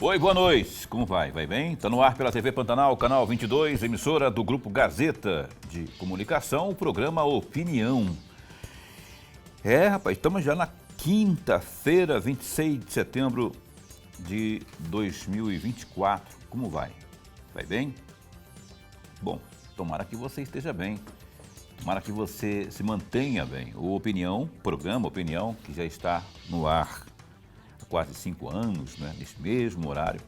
Oi, boa noite. Como vai? Vai bem? Está no ar pela TV Pantanal, canal 22, emissora do Grupo Gazeta de Comunicação, o programa Opinião. Rapaz, estamos já na quinta-feira, 26 de setembro de 2024. Como vai? Vai bem? Bom, tomara que você esteja bem. Tomara que você se mantenha bem. O Opinião, programa Opinião, que já está no ar há quase 5 anos, né, nesse mesmo horário,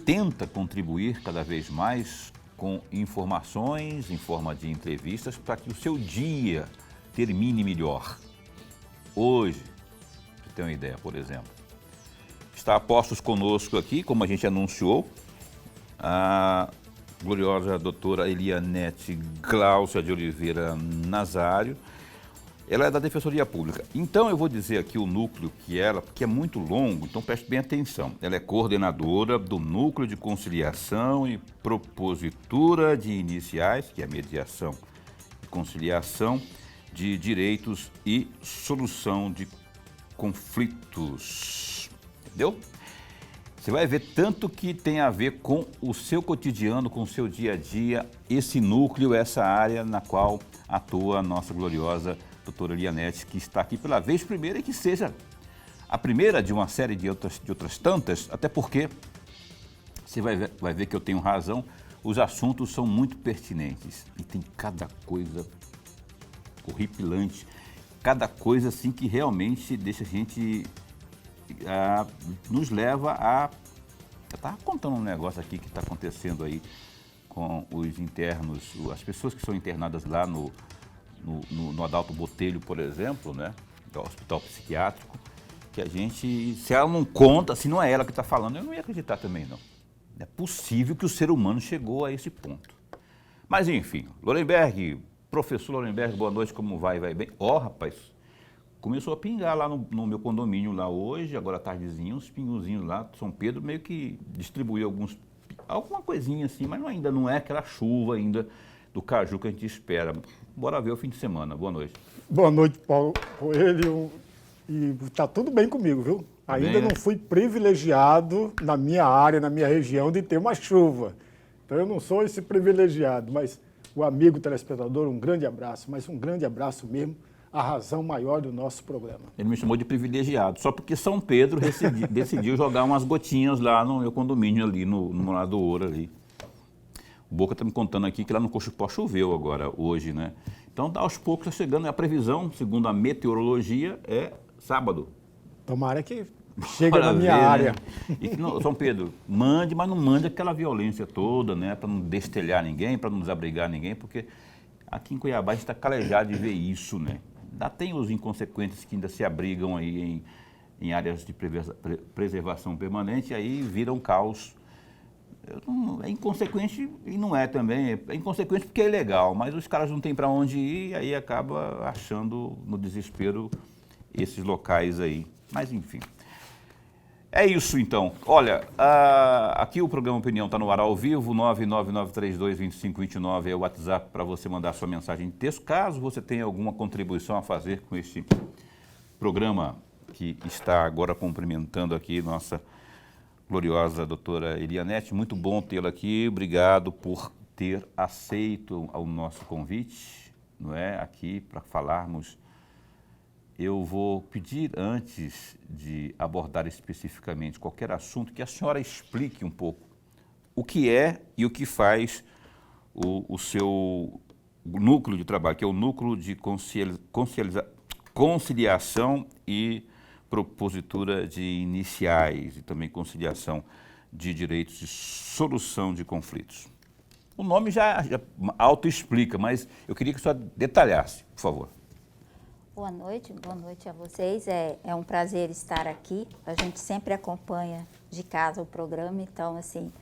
tenta contribuir cada vez mais com informações em forma de entrevistas para que o seu dia termine melhor. Hoje, para você ter uma ideia, por exemplo, está a postos conosco aqui, como a gente anunciou, a gloriosa doutora Elianete Gláucia de Oliveira Nazário. Ela é da Defensoria Pública. Então eu vou dizer aqui o núcleo que é muito longo, então preste bem atenção. Ela é coordenadora do Núcleo de Conciliação e Propositura de Iniciais, que é a mediação e conciliação de direitos e solução de conflitos. Entendeu? Você vai ver tanto que tem a ver com o seu cotidiano, com o seu dia a dia, esse núcleo, essa área na qual atua a nossa gloriosa doutora Elianete, que está aqui pela vez primeira e que seja a primeira de uma série de outras tantas, até porque você vai ver que eu tenho razão, os assuntos são muito pertinentes e tem cada coisa horripilante, cada coisa assim que realmente deixa a gente... nos leva a... Eu estava contando um negócio aqui que está acontecendo aí com os internos, as pessoas que são internadas lá no Adalto Botelho, por exemplo, né, do hospital psiquiátrico, que a gente, se ela não conta, se não é ela que está falando, eu não ia acreditar também, não. É possível que o ser humano chegou a esse ponto. Mas, enfim, Lorenberg, professor Lorenberg, boa noite, como vai? Vai bem? Rapaz... Começou a pingar lá no meu condomínio lá hoje, agora à tardezinha, uns pinguzinhos lá. São Pedro meio que distribuiu alguma coisinha assim, mas ainda não é aquela chuva ainda do caju que a gente espera. Bora ver o fim de semana. Boa noite. Boa noite, Paulo Coelho. E tá tudo bem comigo, viu? Ainda não fui privilegiado na minha área, na minha região, de ter uma chuva. Então eu não sou esse privilegiado, mas o amigo telespectador, um grande abraço, mas um grande abraço mesmo. A razão maior do nosso programa. Ele me chamou de privilegiado, só porque São Pedro decidiu jogar umas gotinhas lá no meu condomínio ali, no Morado do Ouro ali. O Boca está me contando aqui que lá no Cochupó choveu agora, hoje, né? Então, aos poucos está chegando, a previsão, segundo a meteorologia, é sábado. Tomara que chegue na minha área. Né? E que São Pedro, mande, mas não mande aquela violência toda, né? Para não destelhar ninguém, para não desabrigar ninguém, porque aqui em Cuiabá a gente está calejado de ver isso, né? Ainda tem os inconsequentes que ainda se abrigam aí em áreas de preservação permanente, e aí viram caos. É inconsequente e não é também. É inconsequente porque é ilegal, mas os caras não têm para onde ir e aí acaba achando no desespero esses locais aí. Mas enfim. É isso então. Olha, aqui o programa Opinião está no ar ao vivo, 999322529 é o WhatsApp para você mandar sua mensagem de texto, caso você tenha alguma contribuição a fazer com este programa que está agora cumprimentando aqui nossa gloriosa doutora Elianete. Muito bom tê-la aqui, obrigado por ter aceito o nosso convite, não é, aqui para falarmos. Eu vou pedir, antes de abordar especificamente qualquer assunto, que a senhora explique um pouco o que é e o que faz o seu núcleo de trabalho, que é o Núcleo de Conciliação e Propositura de Iniciais e também Conciliação de Direitos e Solução de Conflitos. O nome já autoexplica, mas eu queria que a senhora detalhasse, por favor. Boa noite a vocês. É um prazer estar aqui. A gente sempre acompanha de casa o programa, então, assim,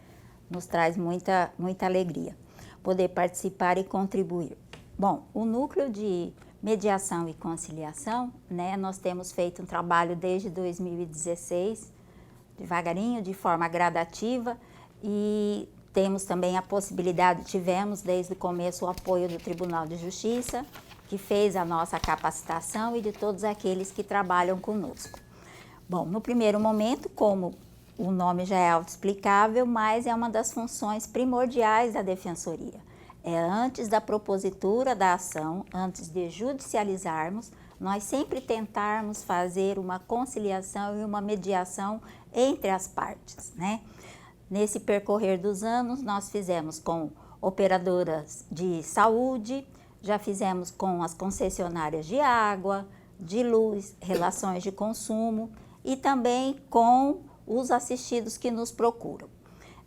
nos traz muita alegria poder participar e contribuir. Bom, o Núcleo de Mediação e Conciliação, né, nós temos feito um trabalho desde 2016, devagarinho, de forma gradativa, e temos também a possibilidade, tivemos desde o começo o apoio do Tribunal de Justiça, que fez a nossa capacitação e de todos aqueles que trabalham conosco. Bom, no primeiro momento, como o nome já é autoexplicável, mas é uma das funções primordiais da Defensoria. É antes da propositura da ação, antes de judicializarmos, nós sempre tentarmos fazer uma conciliação e uma mediação entre as partes, né? Nesse percorrer dos anos, nós fizemos com operadoras de saúde, já fizemos com as concessionárias de água, de luz, relações de consumo e também com os assistidos que nos procuram.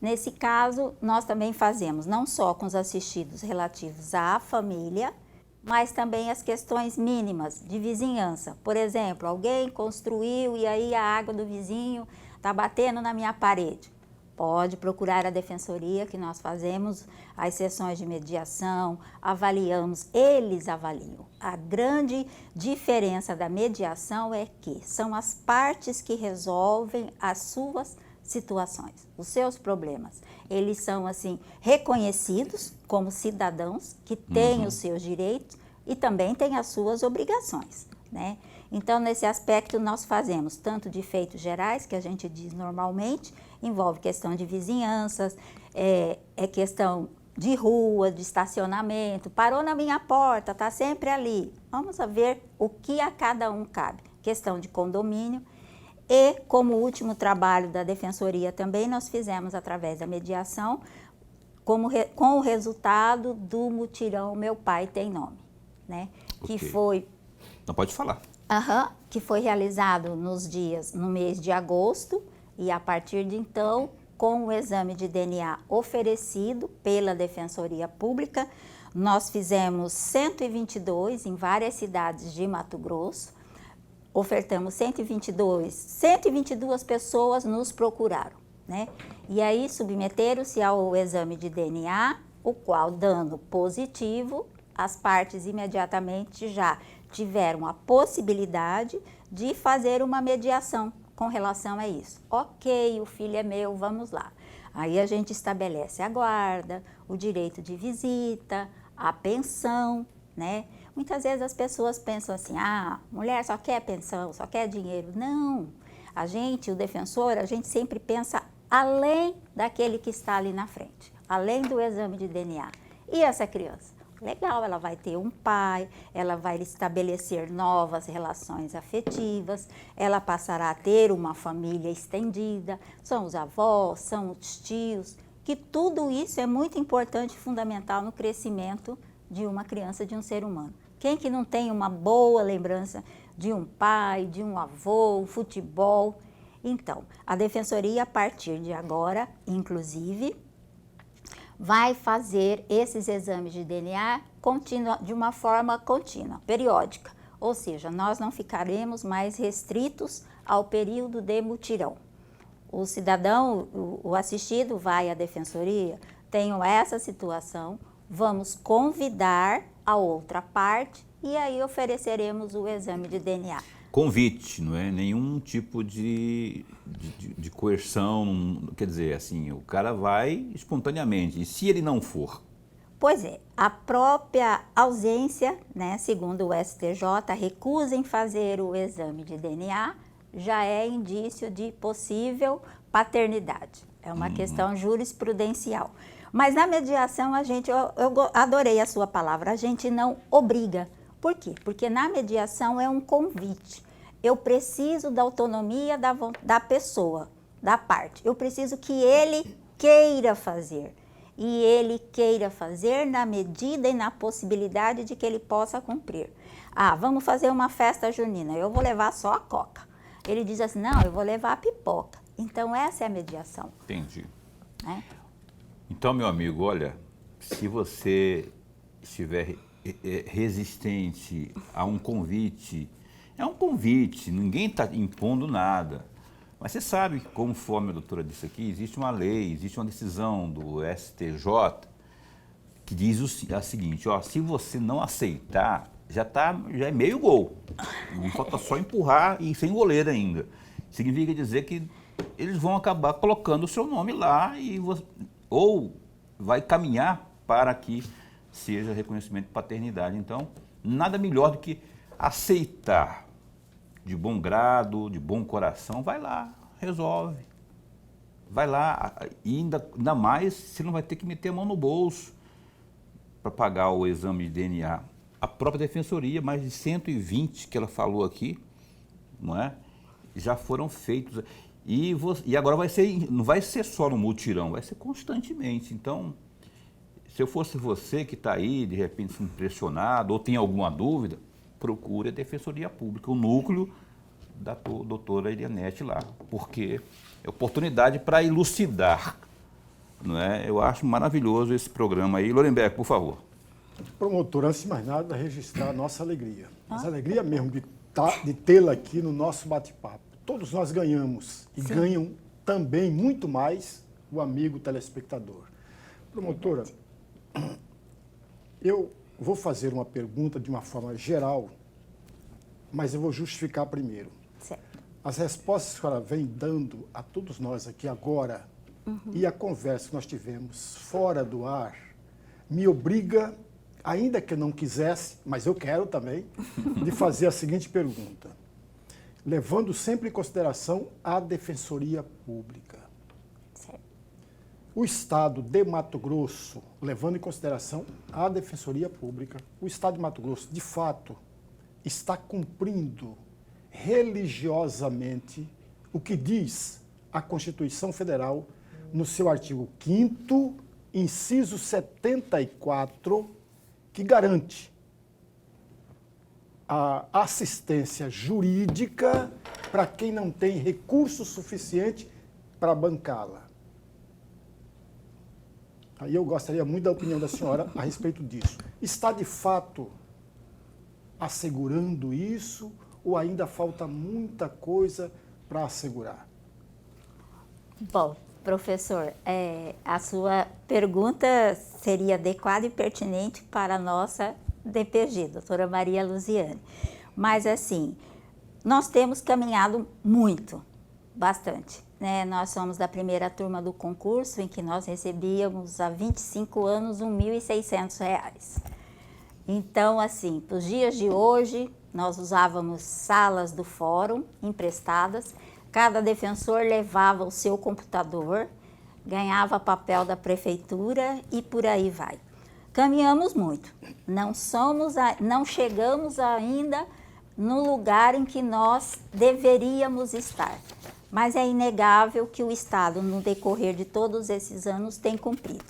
Nesse caso, nós também fazemos não só com os assistidos relativos à família, mas também as questões mínimas de vizinhança. Por exemplo, alguém construiu e aí a água do vizinho está batendo na minha parede. Pode procurar a Defensoria, que nós fazemos as sessões de mediação, avaliamos, eles avaliam. A grande diferença da mediação é que são as partes que resolvem as suas situações, os seus problemas. Eles são, assim, reconhecidos como cidadãos que têm os seus direitos e também têm as suas obrigações, né? Então, nesse aspecto, nós fazemos tanto de feitos gerais, que a gente diz normalmente, envolve questão de vizinhanças, é questão de rua, de estacionamento, parou na minha porta, está sempre ali. Vamos ver o que a cada um cabe. Questão de condomínio. E, como último trabalho da Defensoria também, nós fizemos através da mediação, com o resultado do mutirão Meu Pai Tem Nome, né? Okay. Que foi... Não pode falar. Que foi realizado no mês de agosto, e a partir de então, com o exame de DNA oferecido pela Defensoria Pública, nós fizemos 122 em várias cidades de Mato Grosso, ofertamos 122 pessoas nos procuraram, né? E aí submeteram-se ao exame de DNA, o qual, dando positivo, as partes imediatamente já tiveram a possibilidade de fazer uma mediação com relação a isso. Ok, o filho é meu, vamos lá. Aí a gente estabelece a guarda, o direito de visita, a pensão, né? Muitas vezes as pessoas pensam assim, mulher só quer pensão, só quer dinheiro. Não, o defensor, a gente sempre pensa além daquele que está ali na frente, além do exame de DNA. E essa criança? Legal, ela vai ter um pai, ela vai estabelecer novas relações afetivas, ela passará a ter uma família estendida, são os avós, são os tios, que tudo isso é muito importante e fundamental no crescimento de uma criança, de um ser humano. Quem que não tem uma boa lembrança de um pai, de um avô, futebol? Então, a Defensoria, a partir de agora, inclusive, vai fazer esses exames de DNA de uma forma contínua, periódica. Ou seja, nós não ficaremos mais restritos ao período de mutirão. O cidadão, o assistido, vai à Defensoria, tenho essa situação, vamos convidar a outra parte e aí ofereceremos o exame de DNA. Convite, não é nenhum tipo de coerção, quer dizer, assim, o cara vai espontaneamente, e se ele não for? Pois é, a própria ausência, né, segundo o STJ, a recusa em fazer o exame de DNA já é indício de possível paternidade, é uma questão jurisprudencial. Mas na mediação, eu adorei a sua palavra, a gente não obriga. Por quê? Porque na mediação é um convite. Eu preciso da autonomia da pessoa, da parte. Eu preciso que ele queira fazer. E ele queira fazer na medida e na possibilidade de que ele possa cumprir. Vamos fazer uma festa junina, eu vou levar só a coca. Ele diz assim, não, eu vou levar a pipoca. Então, essa é a mediação. Entendi. Né? Então, meu amigo, olha, se você estiver resistente a um convite, é um convite, ninguém está impondo nada. Mas você sabe que, conforme a doutora disse aqui, existe uma lei, existe uma decisão do STJ que diz a seguinte, se você não aceitar, já é meio gol. Não falta só empurrar e sem goleiro ainda. Significa dizer que eles vão acabar colocando o seu nome lá ou vai caminhar para que seja reconhecimento de paternidade. Então, nada melhor do que aceitar de bom grado, de bom coração, vai lá, resolve. Vai lá, e ainda mais você não vai ter que meter a mão no bolso para pagar o exame de DNA. A própria defensoria, mais de 120 que ela falou aqui, não é? Já foram feitos. E agora não vai ser só no mutirão, vai ser constantemente. Então, se eu fosse você que está aí, de repente, impressionado ou tem alguma dúvida, procure a Defensoria Pública, o núcleo da doutora Elianete lá, porque é oportunidade para elucidar. Não é? Eu acho maravilhoso esse programa aí. Lorenberg, por favor. Promotor, antes de mais nada, registrar a nossa alegria. Mas a alegria mesmo de tê-la aqui no nosso bate-papo. Todos nós ganhamos e ganham também muito mais o amigo telespectador. Promotora, eu vou fazer uma pergunta de uma forma geral, mas eu vou justificar primeiro. Certo. As respostas que ela vem dando a todos nós aqui agora e a conversa que nós tivemos fora do ar me obriga, ainda que eu não quisesse, mas eu quero também, de fazer a seguinte pergunta. Levando sempre em consideração a Defensoria Pública. Certo. O Estado de Mato Grosso, levando em consideração a Defensoria Pública, o Estado de Mato Grosso, de fato, está cumprindo religiosamente o que diz a Constituição Federal no seu artigo 5º, inciso 74, que garante a assistência jurídica para quem não tem recurso suficiente para bancá-la. Aí eu gostaria muito da opinião da senhora a respeito disso. Está, de fato, assegurando isso ou ainda falta muita coisa para assegurar? Bom, professor, a sua pergunta seria adequada e pertinente para a nossa DPG, doutora Maria Luziane. Mas, assim, nós temos caminhado muito, bastante. Né? Nós somos da primeira turma do concurso, em que nós recebíamos há 25 anos R$ 1.600. Então, assim, para os dias de hoje, nós usávamos salas do fórum emprestadas, cada defensor levava o seu computador, ganhava papel da prefeitura e por aí vai. Caminhamos muito, não chegamos ainda no lugar em que nós deveríamos estar, mas é inegável que o Estado, no decorrer de todos esses anos, tem cumprido.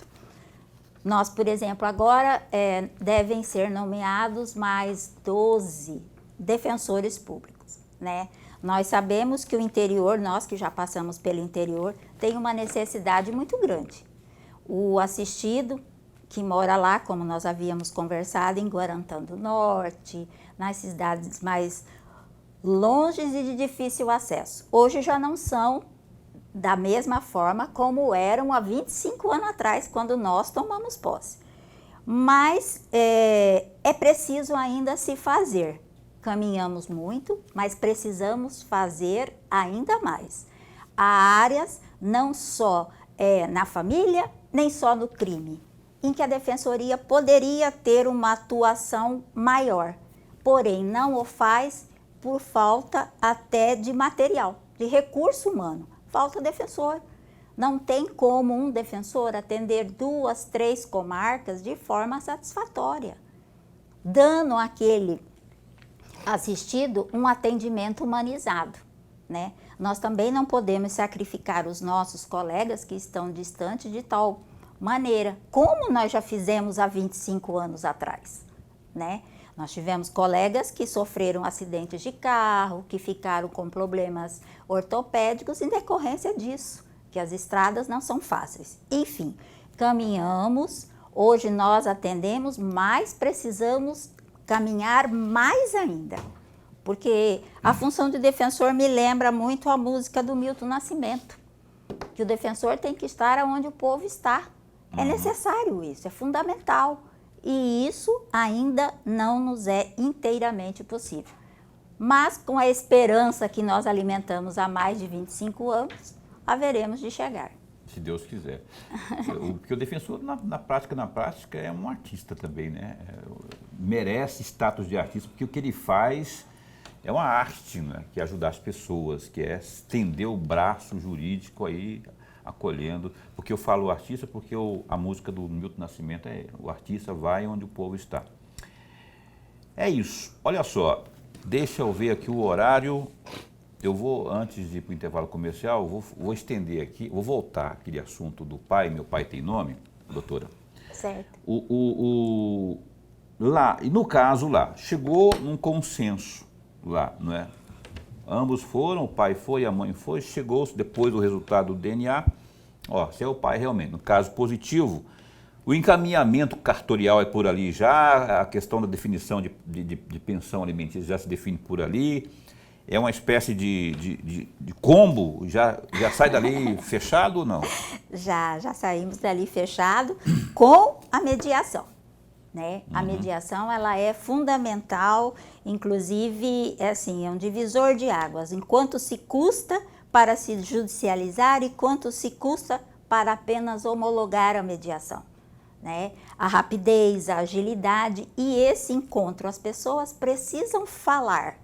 Nós, por exemplo, agora devem ser nomeados mais 12 defensores públicos, né? Nós sabemos que o interior, nós que já passamos pelo interior, tem uma necessidade muito grande. O assistido, que mora lá, como nós havíamos conversado, em Guarantã do Norte, nas cidades mais longes e de difícil acesso. Hoje já não são da mesma forma como eram há 25 anos atrás, quando nós tomamos posse. Mas é preciso ainda se fazer. Caminhamos muito, mas precisamos fazer ainda mais. Há áreas, não só na família, nem só no crime, em que a Defensoria poderia ter uma atuação maior, porém não o faz por falta até de material, de recurso humano. Falta defensor. Não tem como um defensor atender 2, 3 comarcas de forma satisfatória, dando àquele assistido um atendimento humanizado, né? Nós também não podemos sacrificar os nossos colegas que estão distantes de tal maneira, como nós já fizemos há 25 anos atrás, né? Nós tivemos colegas que sofreram acidentes de carro, que ficaram com problemas ortopédicos em decorrência disso, que as estradas não são fáceis. Enfim, caminhamos, hoje nós atendemos, mas precisamos caminhar mais ainda, porque a função de defensor me lembra muito a música do Milton Nascimento, que o defensor tem que estar onde o povo está. É necessário isso, é fundamental. E isso ainda não nos é inteiramente possível. Mas com a esperança que nós alimentamos há mais de 25 anos, haveremos de chegar. Se Deus quiser. Porque o defensor, na prática, é um artista também, né? Merece status de artista, porque o que ele faz é uma arte, né, que é ajudar as pessoas, que é estender o braço jurídico aí, acolhendo. Porque eu falo artista porque a música do Milton Nascimento é o artista vai onde o povo está. É isso. Olha só, deixa eu ver aqui o horário. Eu vou, antes de ir para o intervalo comercial, vou estender aqui, vou voltar àquele assunto do pai, meu pai tem nome, doutora. Certo. Lá, e no caso lá, chegou num consenso lá, não é? Ambos foram, o pai foi, a mãe foi, chegou-se depois do resultado do DNA, ó, se é o pai realmente, no caso positivo, o encaminhamento cartorial é por ali já, a questão da definição de pensão alimentícia já se define por ali, é uma espécie de combo, já sai dali fechado ou não? Já saímos dali fechado com a mediação. Né? A mediação ela é fundamental, inclusive é um divisor de águas, enquanto se custa para se judicializar e quanto se custa para apenas homologar a mediação. Né? A rapidez, a agilidade e esse encontro, as pessoas precisam falar,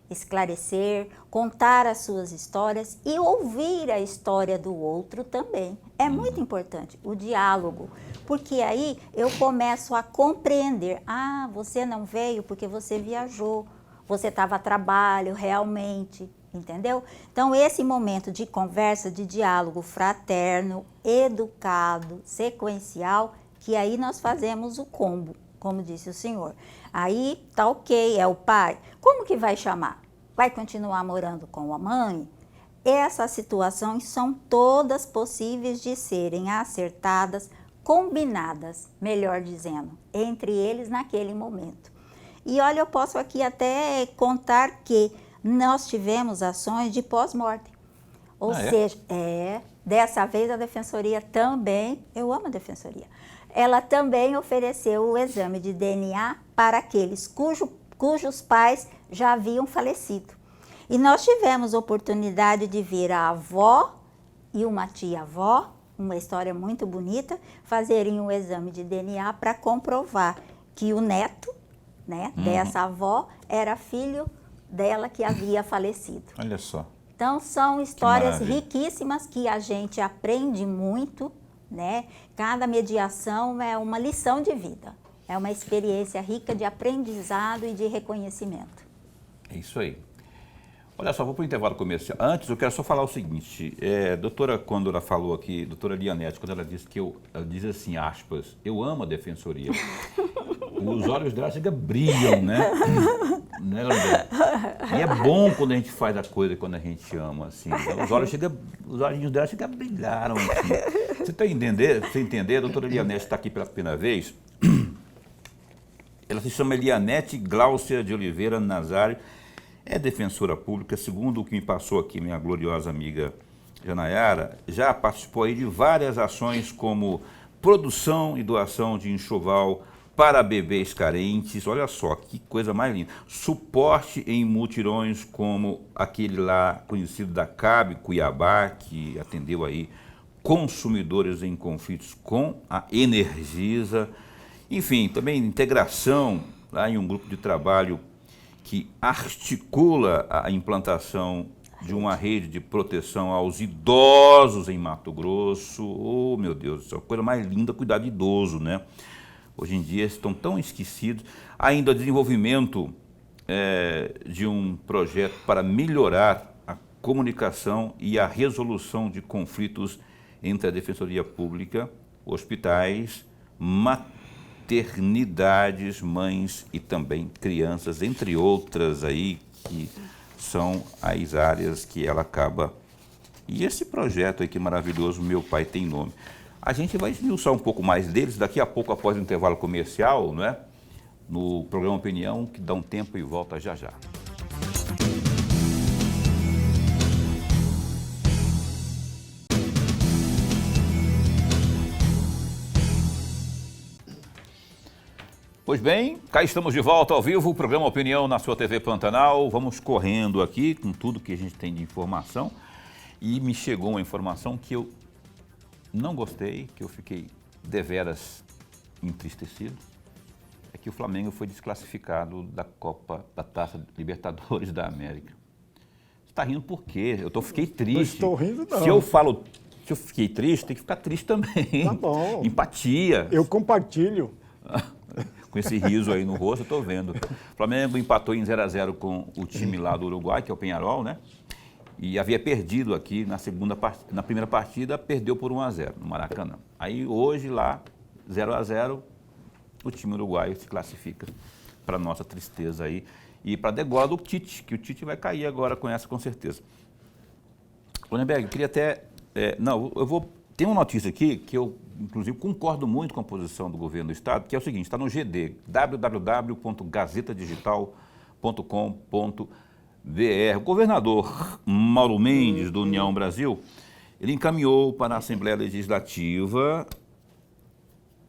esclarecer, contar as suas histórias e ouvir a história do outro também. É muito importante o diálogo, porque aí eu começo a compreender, você não veio porque você viajou, você estava a trabalho realmente, entendeu? Então esse momento de conversa, de diálogo fraterno, educado, sequencial, que aí nós fazemos o combo, como disse o senhor. Aí tá ok, é o pai. Como que vai chamar? Vai continuar morando com a mãe? Essas situações são todas possíveis de serem acertadas, combinadas, melhor dizendo, entre eles naquele momento. E olha, eu posso aqui até contar que nós tivemos ações de pós-mortem. Ou seja, dessa vez a Defensoria também, eu amo a Defensoria, ela também ofereceu o exame de DNA para aqueles cujos pais já haviam falecido. E nós tivemos oportunidade de ver a avó e uma tia-avó, uma história muito bonita, fazerem um exame de DNA para comprovar que o neto, né, dessa avó era filho dela que havia falecido. Olha só. Então são histórias riquíssimas que a gente aprende muito, né? Cada mediação é uma lição de vida, é uma experiência rica de aprendizado e de reconhecimento. É isso aí. Olha só, vou para o intervalo comercial. Antes, eu quero só falar o seguinte, doutora, quando ela falou aqui, doutora Lianete, quando ela disse que ela diz assim, aspas, eu amo a Defensoria. Os olhos dela chegam brilham, né? Né, e é bom quando a gente faz a coisa quando a gente ama, assim. Os olhinhos dela chegam a brilharam, assim. Você está entendendo? Você entender? A doutora Lianete está aqui pela primeira vez. Ela se chama Lianete Gláucia de Oliveira Nazário. É defensora pública, segundo o que me passou aqui minha gloriosa amiga Janayara, já participou aí de várias ações como produção e doação de enxoval para bebês carentes, olha só, que coisa mais linda. Suporte em mutirões como aquele lá conhecido da CAB Cuiabá, que atendeu aí consumidores em conflitos com a Energisa. Enfim, também integração lá em um grupo de trabalho que articula a implantação de uma rede de proteção aos idosos em Mato Grosso. Oh, meu Deus do céu, coisa mais linda cuidar de idoso, né? Hoje em dia estão tão esquecidos. Ainda o desenvolvimento de um projeto para melhorar a comunicação e a resolução de conflitos entre a Defensoria Pública, hospitais, maternidades, mães e também crianças, entre outras aí que são as áreas que ela acaba. E esse projeto aí que maravilhoso, Meu Pai Tem Nome. A gente vai esmiuçar um pouco mais deles daqui a pouco, após o intervalo comercial, não é? No programa Opinião, que dá um tempo e volta já já. Pois bem, cá estamos de volta ao vivo, o programa Opinião na sua TV Pantanal. Vamos correndo aqui com tudo que a gente tem de informação. E me chegou uma informação que eu não gostei, que eu fiquei deveras entristecido. é que o Flamengo foi desclassificado da Taça Libertadores da América. Você está rindo por quê? Fiquei triste. Não estou rindo, não. Se eu fiquei triste, tem que ficar triste também. Tá bom. Empatia. Eu compartilho. Com esse riso aí no rosto, eu estou vendo. O Flamengo empatou em 0-0 com o time lá do Uruguai, que é o Peñarol, né? E havia perdido aqui na primeira partida, perdeu por 1-0 no Maracanã. Aí hoje lá, 0-0, o time uruguaio se classifica, para nossa tristeza aí. E para a degola do Tite, que o Tite vai cair agora com essa, com certeza. Lorenberg, eu queria até... Tem uma notícia aqui que eu, inclusive, concordo muito com a posição do governo do Estado, que é o seguinte, está no GD, www.gazetadigital.com.br. O governador Mauro Mendes, do União Brasil, ele encaminhou para a Assembleia Legislativa,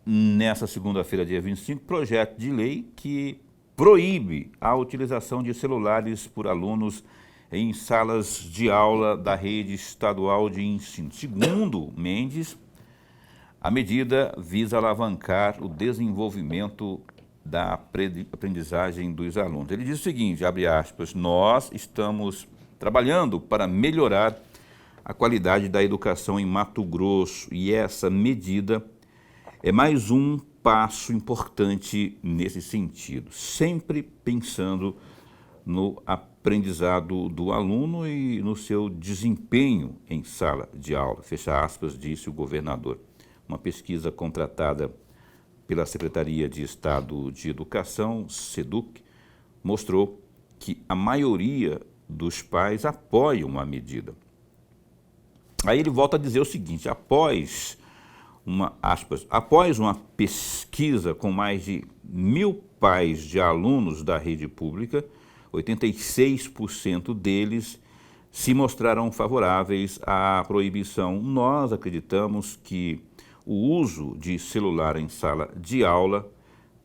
nessa segunda-feira, dia 25, projeto de lei que proíbe a utilização de celulares por alunos em salas de aula da rede estadual de ensino. Segundo Mendes, a medida visa alavancar o desenvolvimento da aprendizagem dos alunos. Ele diz o seguinte, abre aspas, nós estamos trabalhando para melhorar a qualidade da educação em Mato Grosso e essa medida é mais um passo importante nesse sentido, sempre pensando no aprendizado do aluno e no seu desempenho em sala de aula, fecha aspas, disse o governador. Uma pesquisa contratada pela Secretaria de Estado de Educação, SEDUC, mostrou que a maioria dos pais apoiam a medida. Aí ele volta a dizer o seguinte, após uma pesquisa com mais de 1.000 pais de alunos da rede pública, 86% deles se mostraram favoráveis à proibição. Nós acreditamos que o uso de celular em sala de aula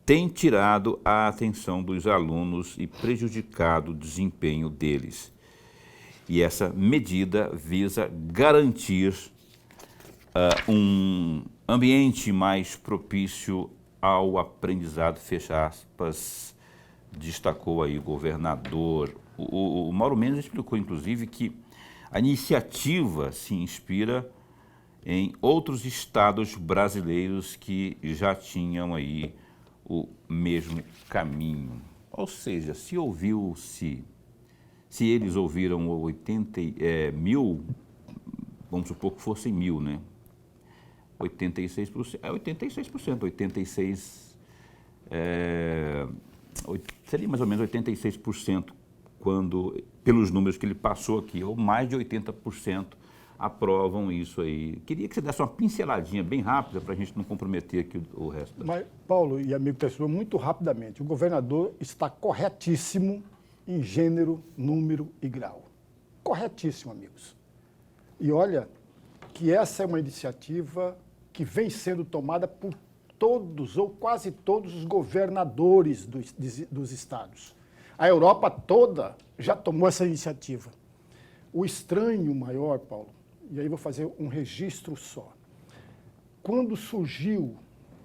tem tirado a atenção dos alunos e prejudicado o desempenho deles. E essa medida visa garantir um ambiente mais propício ao aprendizado, fecha aspas, destacou aí o governador. O Mauro Mendes explicou, inclusive, que a iniciativa se inspira em outros estados brasileiros que já tinham aí o mesmo caminho. Ou seja, se eles ouviram 1.000, vamos supor que fossem 1.000, né? 86%, 86%, seria mais ou menos 86% pelos números que ele passou aqui, ou mais de 80% aprovam isso aí. Queria que você desse uma pinceladinha bem rápida para a gente não comprometer aqui o resto. Mas, Paulo e amigo Tessuva, muito rapidamente, o governador está corretíssimo em gênero, número e grau. Corretíssimo, amigos. E olha que essa é uma iniciativa que vem sendo tomada por todos ou quase todos os governadores dos estados. A Europa toda já tomou essa iniciativa. O estranho maior, Paulo, e aí vou fazer um registro só. Quando surgiu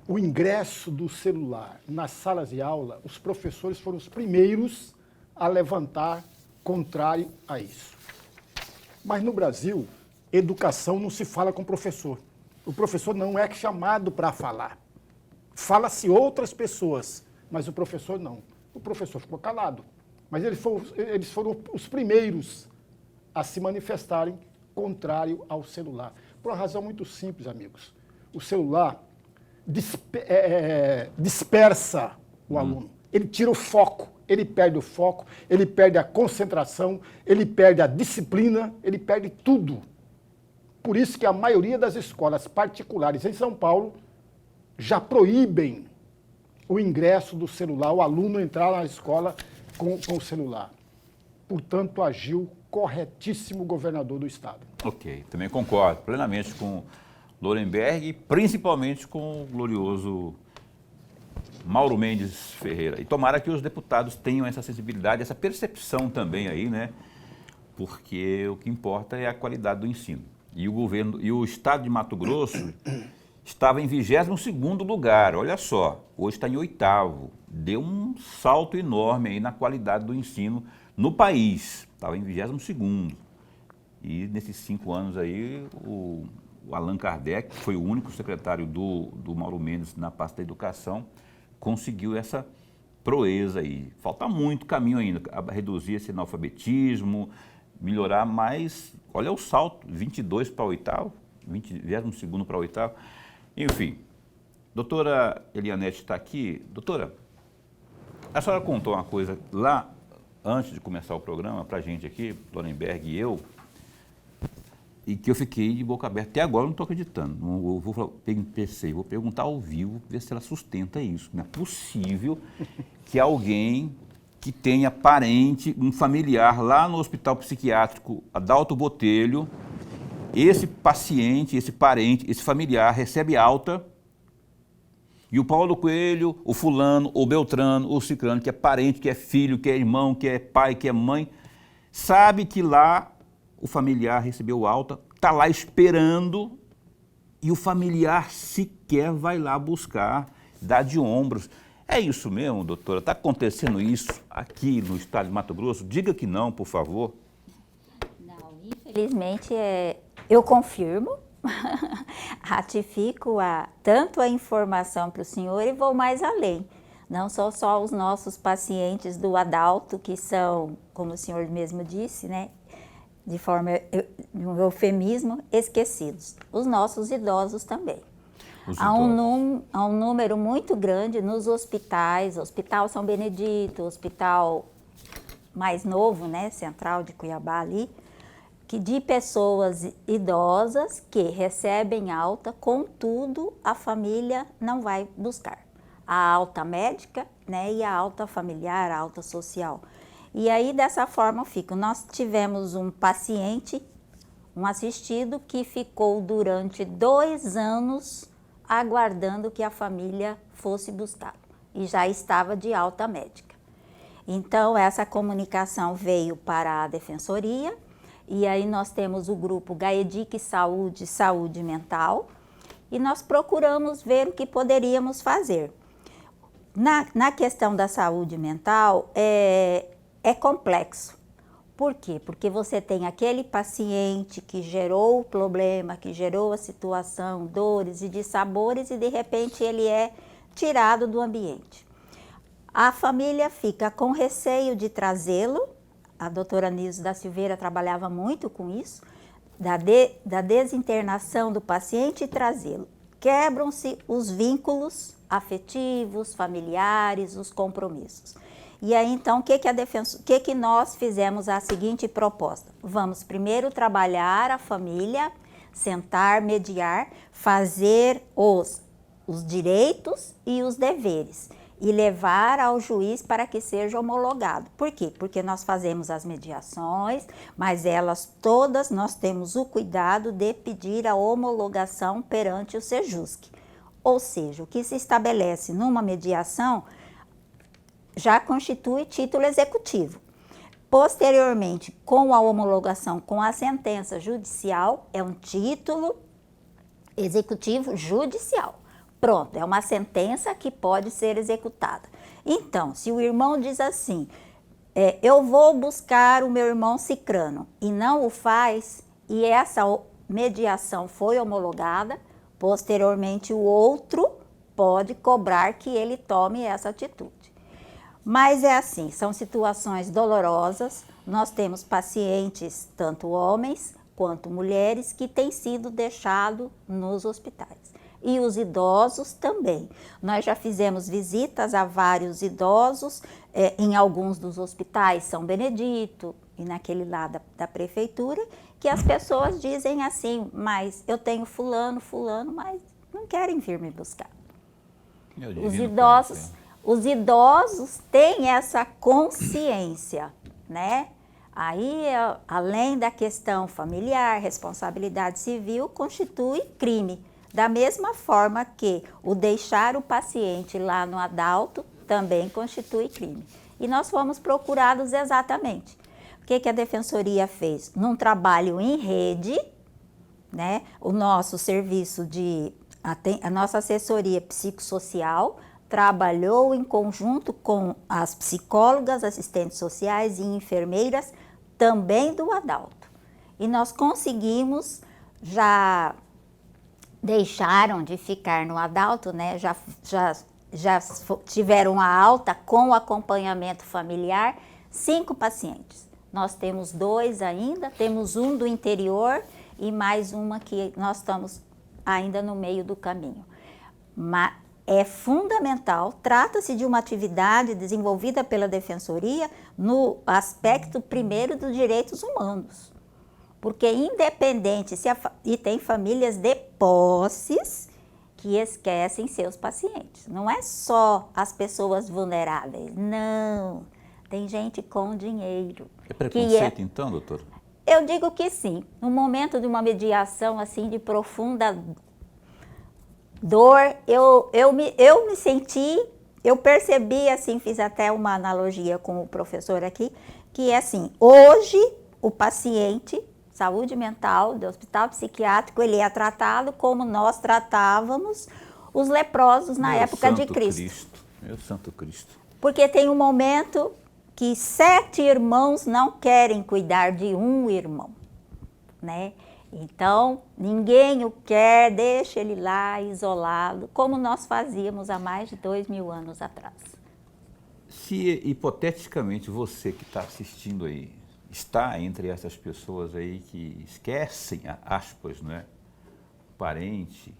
o ingresso do celular nas salas de aula, os professores foram os primeiros a levantar contrário a isso. Mas no Brasil, educação não se fala com o professor. O professor não é chamado para falar. Fala-se outras pessoas, mas o professor não. O professor ficou calado. Mas eles foram os primeiros a se manifestarem contrário ao celular. Por uma razão muito simples, amigos. O celular dispersa o aluno. Ele tira o foco, ele perde o foco, ele perde a concentração, ele perde a disciplina, ele perde tudo. Por isso que a maioria das escolas particulares em São Paulo já proíbem o ingresso do celular, o aluno entrar na escola com o celular. Portanto, agiu corretíssimo o governador do estado. Ok, também concordo plenamente com Lorenberg e principalmente com o glorioso Mauro Mendes Ferreira. E tomara que os deputados tenham essa sensibilidade, essa percepção também aí, né? Porque o que importa é a qualidade do ensino. E o governo, e o estado de Mato Grosso, estava em 22º lugar, olha só, hoje está em 8º. Deu um salto enorme aí na qualidade do ensino no país, estava em 22º. E nesses 5 anos aí, o Allan Kardec, que foi o único secretário do Mauro Mendes na pasta da educação, conseguiu essa proeza aí. Falta muito caminho ainda, a reduzir esse analfabetismo, melhorar mais. Olha o salto, 22 para 8º, 22º para 8º. Enfim, doutora Elianete está aqui. Doutora, a senhora contou uma coisa lá, antes de começar o programa, para a gente aqui, Lorenberg e eu, e que eu fiquei de boca aberta. Até agora eu não estou acreditando. Eu pensei, vou perguntar ao vivo, ver se ela sustenta isso. Não é possível que alguém que tenha parente, um familiar lá no hospital psiquiátrico Adalto Botelho, esse paciente, esse parente, esse familiar recebe alta e o Paulo Coelho, o fulano, o Beltrano, o ciclano, que é parente, que é filho, que é irmão, que é pai, que é mãe, sabe que lá o familiar recebeu alta, está lá esperando e o familiar sequer vai lá buscar, dá de ombros. É isso mesmo, doutora? Está acontecendo isso aqui no estado de Mato Grosso? Diga que não, por favor. Não, infelizmente eu confirmo, ratifico tanto a informação para o senhor e vou mais além. Não são só os nossos pacientes do Adalto, que são, como o senhor mesmo disse, né, de forma, um eufemismo, esquecidos. Os nossos idosos também. Há um número muito grande nos hospitais, Hospital São Benedito, hospital mais novo, né, central de Cuiabá ali, de pessoas idosas que recebem alta, contudo a família não vai buscar. A alta médica, né, e a alta familiar, a alta social. E aí, dessa forma, fica. Nós tivemos um paciente, um assistido, que ficou durante 2 anos aguardando que a família fosse buscá-lo. E já estava de alta médica. Então, essa comunicação veio para a Defensoria. E aí nós temos o grupo GAEDIC Saúde, Saúde Mental. E nós procuramos ver o que poderíamos fazer. Na questão da saúde mental, é complexo. Por quê? Porque você tem aquele paciente que gerou o problema, que gerou a situação, dores e dissabores, e de repente ele é tirado do ambiente. A família fica com receio de trazê-lo. A doutora Niso da Silveira trabalhava muito com isso, da desinternação do paciente e trazê-lo. Quebram-se os vínculos afetivos, familiares, os compromissos. E aí, então, o que nós fizemos a seguinte proposta? Vamos primeiro trabalhar a família, sentar, mediar, fazer os direitos e os deveres e levar ao juiz para que seja homologado. Por quê? Porque nós fazemos as mediações, mas elas todas nós temos o cuidado de pedir a homologação perante o Sejusc. Ou seja, o que se estabelece numa mediação já constitui título executivo. Posteriormente, com a homologação, com a sentença judicial, é um título executivo judicial. Pronto, é uma sentença que pode ser executada. Então, se o irmão diz assim, eu vou buscar o meu irmão cicrano, e não o faz, e essa mediação foi homologada, posteriormente o outro pode cobrar que ele tome essa atitude. Mas é assim, são situações dolorosas. Nós temos pacientes, tanto homens quanto mulheres, que têm sido deixados nos hospitais. E os idosos também. Nós já fizemos visitas a vários idosos, em alguns dos hospitais, São Benedito e naquele lá da prefeitura, que as pessoas dizem assim, mas eu tenho fulano, mas não querem vir me buscar. Os idosos têm essa consciência, né? Aí, além da questão familiar, responsabilidade civil, constitui crime. Da mesma forma que o deixar o paciente lá no Adalto também constitui crime. E nós fomos procurados exatamente. O que a Defensoria fez? Num trabalho em rede, né? O nosso serviço de a nossa assessoria psicossocial trabalhou em conjunto com as psicólogas, assistentes sociais e enfermeiras também do Adalto. E nós conseguimos, já deixaram de ficar no Adalto, né? Já tiveram a alta com acompanhamento familiar, 5 pacientes. Nós temos 2 ainda, temos um do interior e mais uma que nós estamos ainda no meio do caminho. Mas é fundamental, trata-se de uma atividade desenvolvida pela Defensoria no aspecto primeiro dos direitos humanos. Porque independente, e tem famílias de posses que esquecem seus pacientes. Não é só as pessoas vulneráveis, não. Tem gente com dinheiro. É preconceito então, doutora? Eu digo que sim. No momento de uma mediação assim de profunda dor, eu me senti, eu percebi assim, fiz até uma analogia com o professor aqui, que é assim, hoje o paciente, saúde mental do hospital psiquiátrico, ele é tratado como nós tratávamos os leprosos na época de Cristo. Meu Santo Cristo. Porque tem um momento que 7 irmãos não querem cuidar de um irmão, né? Então, ninguém o quer, deixa ele lá isolado, como nós fazíamos há mais de 2000 anos atrás. Se, hipoteticamente, você que está assistindo aí, está entre essas pessoas aí que esquecem, aspas, né, parente,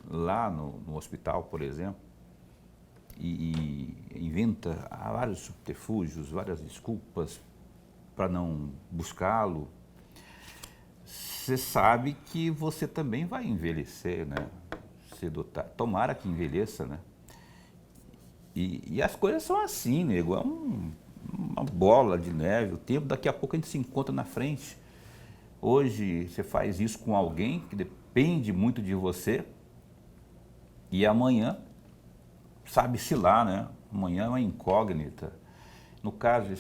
lá no hospital, por exemplo, e inventa vários subterfúgios, várias desculpas para não buscá-lo, você sabe que você também vai envelhecer, né? Tomara que envelheça, né? E as coisas são assim, nego, é uma bola de neve, o tempo, daqui a pouco a gente se encontra na frente. Hoje você faz isso com alguém que depende muito de você e amanhã, sabe-se lá, né? Amanhã é uma incógnita. No caso,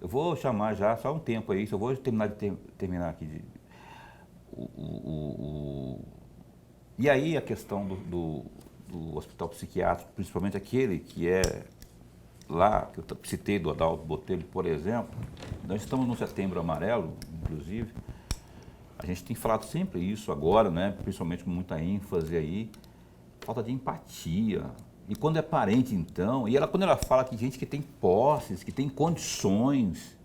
eu vou chamar já só um tempo aí, eu vou terminar aqui. E aí a questão do hospital psiquiátrico, principalmente aquele que é lá, que eu citei do Adalto Botelho, por exemplo, nós estamos no Setembro Amarelo, inclusive, a gente tem falado sempre isso agora, né? Principalmente com muita ênfase aí, falta de empatia. E quando é parente, então, quando ela fala que gente que tem posses, que tem condições,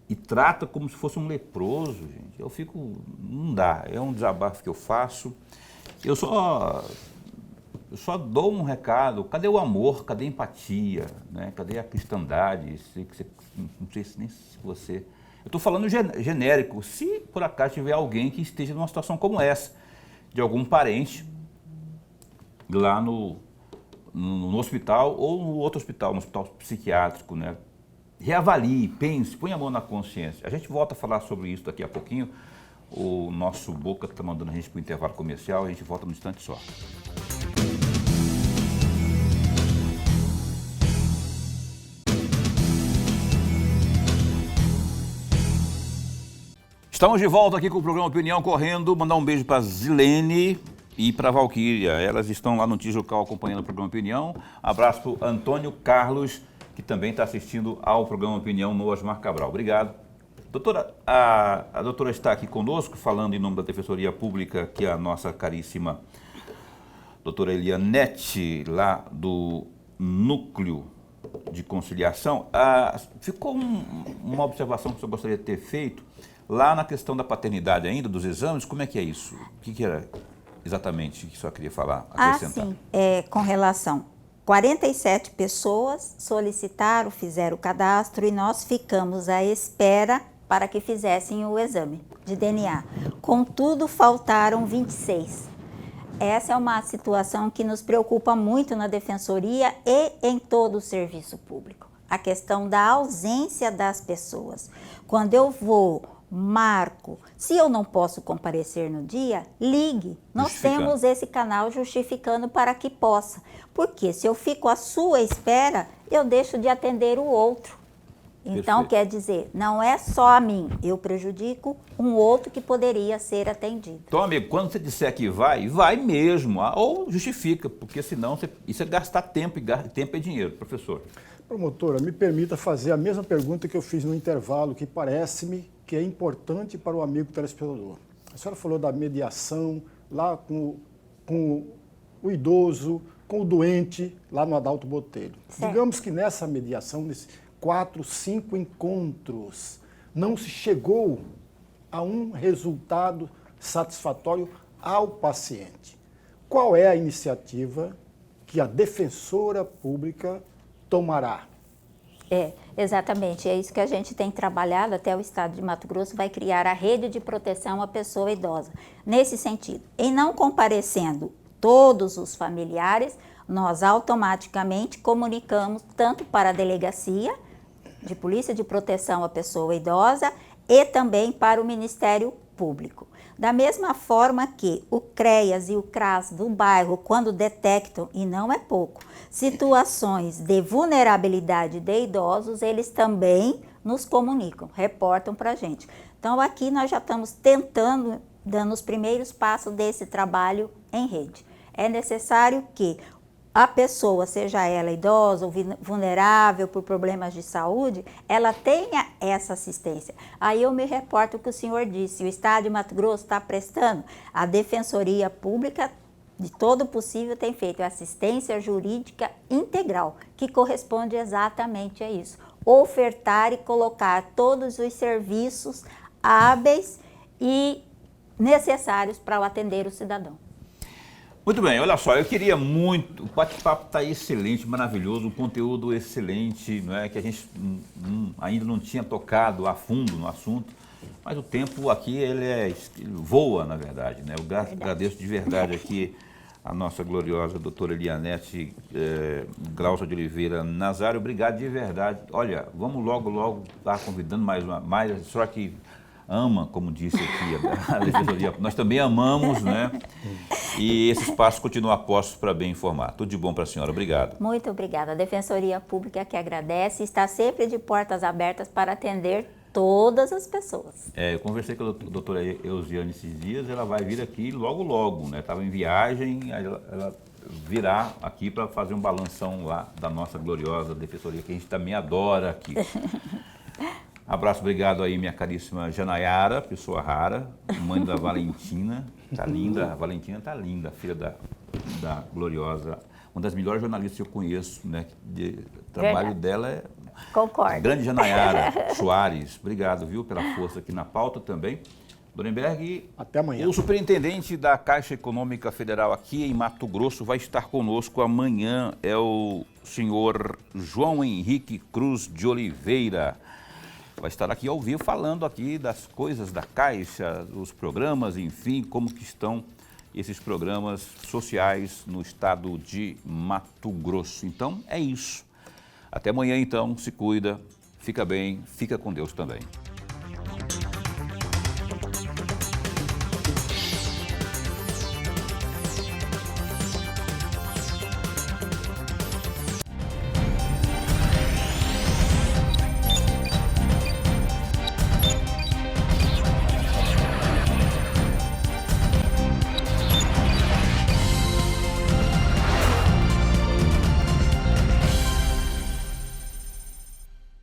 e trata como se fosse um leproso, gente, eu fico, não dá, é um desabafo que eu faço. Eu só dou um recado, cadê o amor, cadê a empatia, né? Cadê a cristandade? Não sei nem se você... Eu estou falando genérico, se por acaso tiver alguém que esteja numa situação como essa, de algum parente, lá no hospital ou no outro hospital, no hospital psiquiátrico, né? Reavalie, pense, põe a mão na consciência. A gente volta a falar sobre isso daqui a pouquinho. O nosso Boca está mandando a gente para o intervalo comercial, a gente volta num instante só. Estamos de volta aqui com o programa Opinião Correndo. Mandar um beijo para a Zilene e para a Valquíria. Elas estão lá no Tijucal acompanhando o programa Opinião. Abraço para o Antônio Carlos, que também está assistindo ao programa Opinião no Osmar Cabral. Obrigado. Doutora, a doutora está aqui conosco, falando em nome da Defensoria Pública, que é a nossa caríssima doutora Elianete, lá do Núcleo de Conciliação. Ficou uma observação que eu gostaria de ter feito, lá na questão da paternidade ainda, dos exames, como é que é isso? O que era exatamente que a senhora queria falar, acrescentar? Sim, com relação... 47 pessoas solicitaram, fizeram o cadastro e nós ficamos à espera para que fizessem o exame de DNA. Contudo, faltaram 26. Essa é uma situação que nos preocupa muito na Defensoria e em todo o serviço público. A questão da ausência das pessoas. Quando eu marco, se eu não posso comparecer no dia, ligue. Nós temos esse canal justificando para que possa. Porque se eu fico à sua espera, eu deixo de atender o outro. Então, Perfeito. quer dizer, não é só a mim, eu prejudico um outro que poderia ser atendido. Então, amigo, quando você disser que vai mesmo, ou justifica, porque senão isso é gastar tempo, e tempo é dinheiro, professor. Promotora, me permita fazer a mesma pergunta que eu fiz no intervalo, que parece-me que é importante para o amigo telespectador. A senhora falou da mediação lá com o idoso, com o doente, lá no Adalto Botelho. Certo. Digamos que nessa mediação, nesses 4, 5 encontros, não se chegou a um resultado satisfatório ao paciente. Qual é a iniciativa que a defensora pública tomará? Exatamente, é isso que a gente tem trabalhado. Até o Estado de Mato Grosso vai criar a rede de proteção à pessoa idosa. Nesse sentido, em não comparecendo todos os familiares, nós automaticamente comunicamos tanto para a delegacia de polícia de proteção à pessoa idosa e também para o Ministério Público. Da mesma forma que o CREAS e o CRAS do bairro, quando detectam, e não é pouco, situações de vulnerabilidade de idosos, eles também nos comunicam, reportam para a gente. Então, aqui nós já estamos tentando, dando os primeiros passos desse trabalho em rede. É necessário que a pessoa, seja ela idosa ou vulnerável por problemas de saúde, ela tenha essa assistência. Aí eu me reporto o que o senhor disse, o Estado de Mato Grosso está prestando, a Defensoria Pública, de todo possível, tem feito assistência jurídica integral, que corresponde exatamente a isso. Ofertar e colocar todos os serviços hábeis e necessários para atender o cidadão. Muito bem, olha só, eu queria muito, o bate-papo está excelente, maravilhoso, um conteúdo excelente, não é, que a gente ainda não tinha tocado a fundo no assunto, mas o tempo aqui ele voa, na verdade, né? Eu agradeço de verdade aqui a nossa gloriosa doutora Elianete Glaucia de Oliveira Nazário, obrigado de verdade. Olha, vamos logo estar convidando mais, só que ama, como disse aqui a defensoria, nós também amamos, né? E esse espaço continua a postos para bem informar. Tudo de bom para a senhora, obrigado. Muito obrigada. A Defensoria Pública que agradece e está sempre de portas abertas para atender todas as pessoas. Eu conversei com a doutora Eusiane esses dias, ela vai vir aqui logo, né? Estava em viagem, aí ela virá aqui para fazer um balanção lá da nossa gloriosa Defensoria, que a gente também adora aqui. Abraço, obrigado aí, minha caríssima Janayara, pessoa rara, mãe da Valentina, tá linda, a Valentina tá linda, filha da gloriosa, uma das melhores jornalistas que eu conheço, né? O trabalho dela é... Concordo. Grande Janayara Soares, obrigado, viu, pela força aqui na pauta também. Dorenberg, até amanhã. O superintendente da Caixa Econômica Federal aqui em Mato Grosso vai estar conosco amanhã, é o senhor João Henrique Cruz de Oliveira. Vai estar aqui ao vivo falando aqui das coisas da Caixa, dos programas, enfim, como que estão esses programas sociais no estado de Mato Grosso. Então, é isso. Até amanhã, então, se cuida, fica bem, fica com Deus também.